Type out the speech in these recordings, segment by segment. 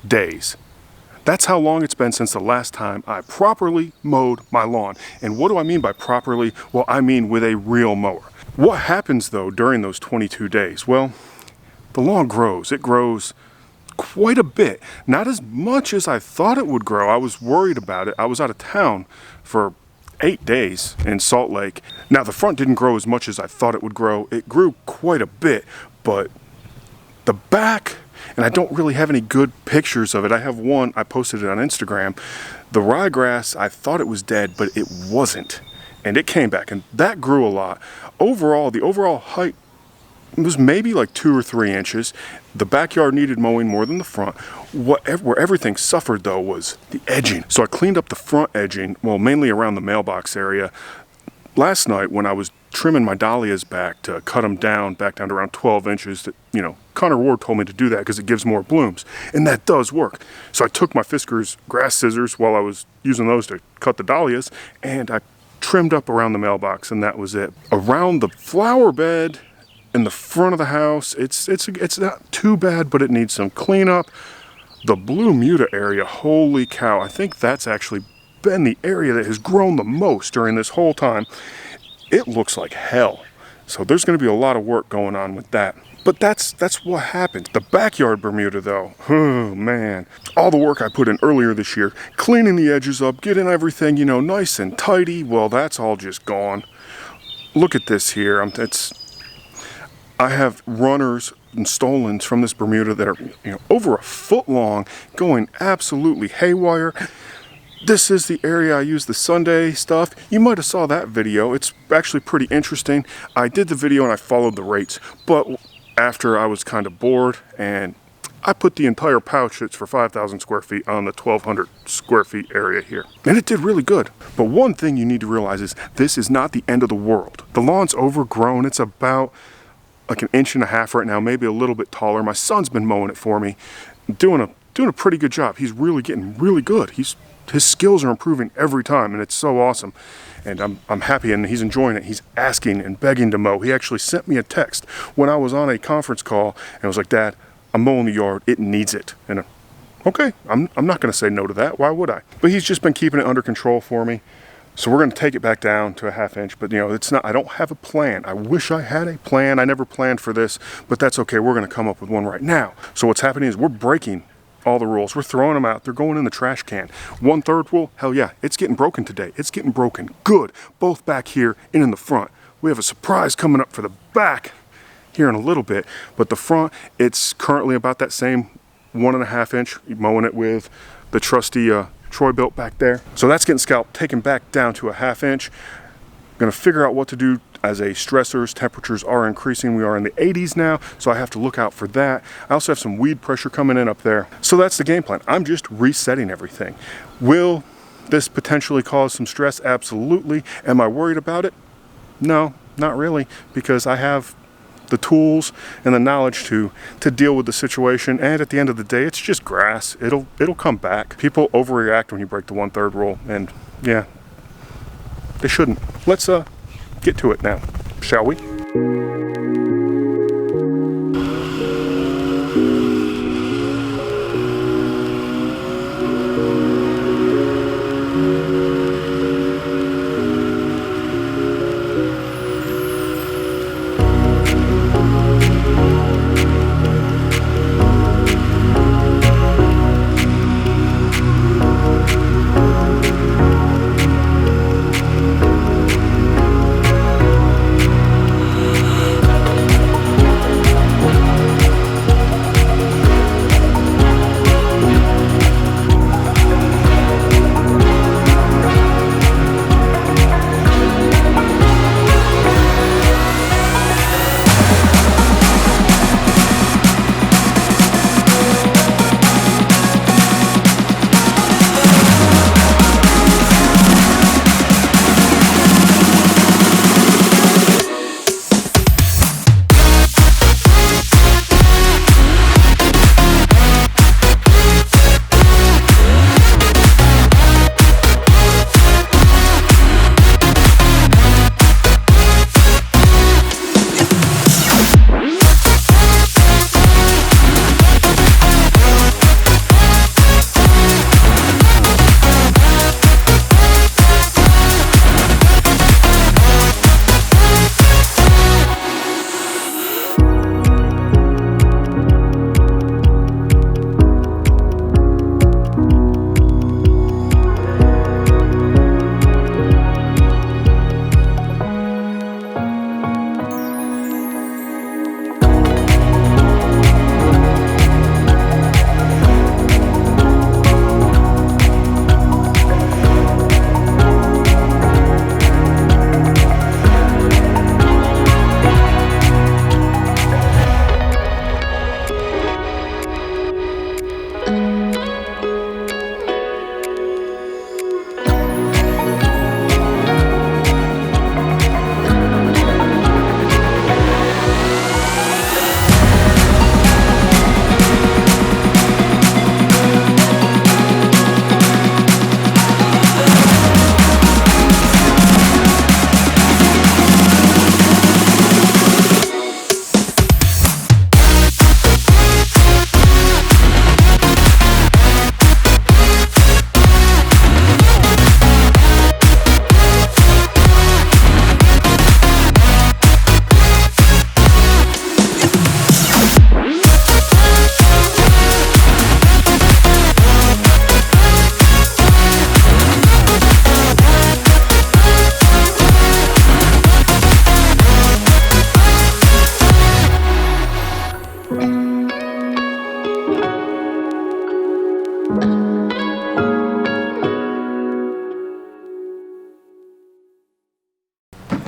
days. That's how long it's been since the last time I properly mowed my lawn. And what do I mean by properly? Well, I mean with a real mower. What happens though during those 22 days? Well, the lawn grows. It grows quite a bit. Not as much as I thought it would grow. I was worried about it. I was out of town for 8 days in Salt Lake. Now the front didn't grow as much as I thought it would grow. It grew quite a bit, but the back, and I don't really have any good pictures of it. I have one, I posted it on Instagram. The ryegrass, I thought it was dead, but it wasn't. And it came back, and that grew a lot. Overall, the overall height was maybe like 2 or 3 inches. The backyard needed mowing more than the front. Where everything suffered though was the edging. So I cleaned up the front edging, well, mainly around the mailbox area. Last night when I was trimming my dahlias back to cut them down, back down to around 12 inches, that, you know, Connor Ward told me to do that because it gives more blooms, and that does work. So I took my Fisker's grass scissors while I was using those to cut the dahlias, and I trimmed up around the mailbox, and that was it. Around the flower bed in the front of the house, it's not too bad, but it needs some cleanup. The blue Muta area, holy cow, I think that's actually been the area that has grown the most during this whole time. It looks like hell. So there's going to be a lot of work going on with that. But that's what happens. The backyard Bermuda though, oh man. All the work I put in earlier this year, cleaning the edges up, getting everything, you know, nice and tidy, well, that's all just gone. Look at this here. I have runners and stolons from this Bermuda that are, you know, over 1 foot long, going absolutely haywire. This is the area I use the Sunday stuff. You might have saw that video. It's actually pretty interesting. I did the video and I followed the rates, but after I was kind of bored, and I put the entire pouch that's for 5,000 square feet on the 1,200 square feet area here. And it did really good. But one thing you need to realize is this is not the end of the world. The lawn's overgrown. It's about like 1.5 inches right now, maybe a little bit taller. My son's been mowing it for me, doing a pretty good job. He's really getting really good. His skills are improving every time, and it's so awesome. And I'm happy, and he's enjoying it. He's asking and begging to mow. He actually sent me a text when I was on a conference call, and I was like, Dad, I'm mowing the yard. It needs it. And okay, I'm not going to say no to that. Why would I? But he's just been keeping it under control for me. So we're going to take it back down to a 1/2 inch, but you know, it's not, I don't have a plan. I wish I had a plan. I never planned for this, but that's okay. We're going to come up with one right now. So what's happening is we're breaking all the rules. We're throwing them out. They're going in the trash can. 1/3 rule, hell yeah, it's getting broken today. It's getting broken good, both back here and in the front. We have a surprise coming up for the back here in a little bit, but the front, it's currently about that same 1.5 inch, mowing it with the trusty Troy built back there. So that's getting scalped, taken back down to a 1/2 inch. I'm gonna figure out what to do as a stressors. Temperatures are increasing. We are in the 80s now, so I have to look out for that. I also have some weed pressure coming in up there. So that's the game plan. I'm just resetting everything. Will this potentially cause some stress? Absolutely. Am I worried about it? No, not really, because I have the tools and the knowledge to deal with the situation. And at the end of the day, it's just grass. It'll come back. People overreact when you break the 1/3 rule, and yeah, they shouldn't. Let's get to it now, shall we?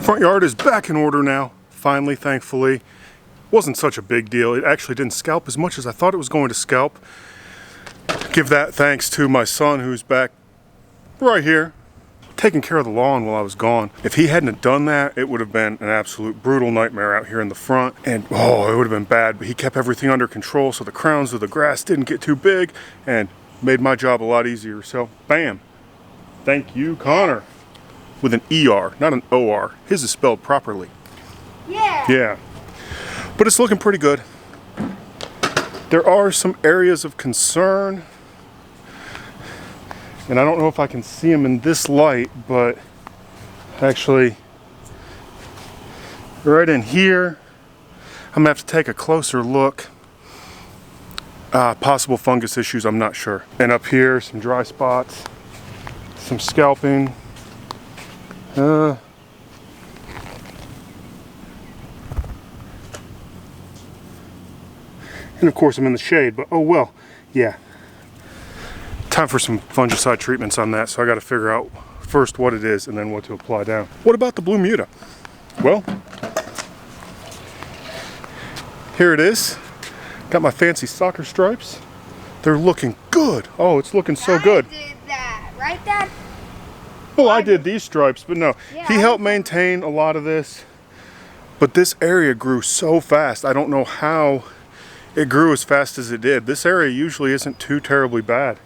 Front yard is back in order now, finally, thankfully. Wasn't such a big deal. It actually didn't scalp as much as I thought it was going to scalp. Give that thanks to my son, who's back right here, taking care of the lawn while I was gone. If he hadn't done that, it would have been an absolute brutal nightmare out here in the front. And oh, it would have been bad, but he kept everything under control so the crowns of the grass didn't get too big and made my job a lot easier. So, bam. Thank you, Connor. With an ER, not an OR. His is spelled properly. Yeah. Yeah. But it's looking pretty good. There are some areas of concern, and I don't know if I can see them in this light, but actually right in here, I'm gonna have to take a closer look. Possible fungus issues, I'm not sure. And up here, some dry spots, some scalping. And of course I'm in the shade, but oh well, yeah. Time for some fungicide treatments on that, so I gotta figure out first what it is and then what to apply down. What about the blue muta? Well, here it is. Got my fancy soccer stripes. They're looking good. Oh, it's looking so good. I did that, right, Dad? Well, I did these stripes, but no. Yeah, He helped maintain a lot of this, but this area grew so fast. I don't know how it grew as fast as it did. This area usually isn't too terribly bad,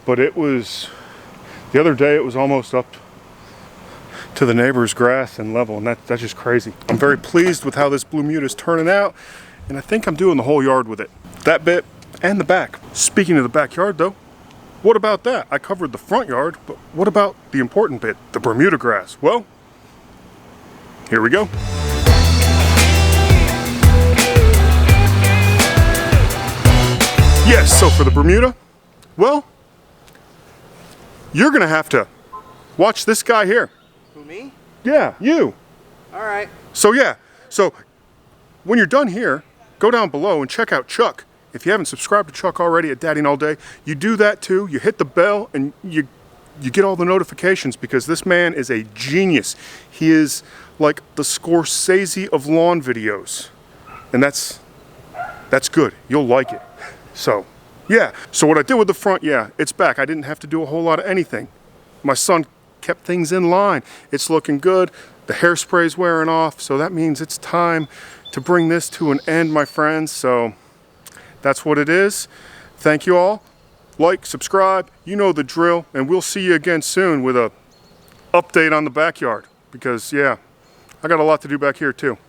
but it was, the other day it was almost up to the neighbor's grass and level, and that's just crazy. I'm very pleased with how this blue muta is turning out, and I think I'm doing the whole yard with it. That bit and the back. Speaking of the backyard though, what about that? I covered the front yard, but what about the important bit, the Bermuda grass? Well, here we go. Yes, so for the Bermuda, well, you're gonna have to watch this guy here. Who, me? Yeah, you. All right. So yeah, so when you're done here, go down below and check out Chuck. If you haven't subscribed to Chuck already at Daddying All Day, you do that too. You hit the bell and you get all the notifications, because this man is a genius. He is like the Scorsese of lawn videos. And that's good. You'll like it. So, yeah. So what I did with the front, yeah, it's back. I didn't have to do a whole lot of anything. My son kept things in line. It's looking good. The hairspray's wearing off, so that means it's time to bring this to an end, my friends. So that's what it is. Thank you all. Like, subscribe, you know the drill, and we'll see you again soon with a update on the backyard, because yeah, I got a lot to do back here too.